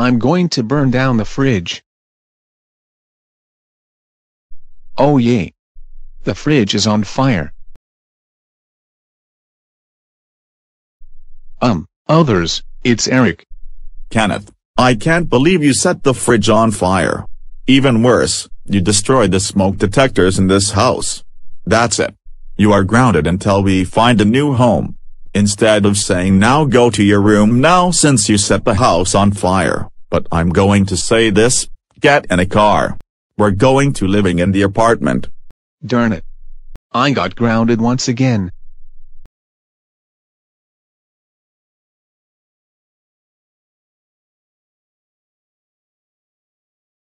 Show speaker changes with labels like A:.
A: I'm going to burn down the fridge. Oh yay! The fridge is on fire. Others, it's Eric.
B: Kenneth, I can't believe you set the fridge on fire. Even worse, you destroyed the smoke detectors in this house. That's it. You are grounded until we find a new home. Instead of saying now go to your room now since you set the house on fire, but I'm going to say this, get in a car. We're going to living in the apartment.
A: Darn it. I got grounded once again.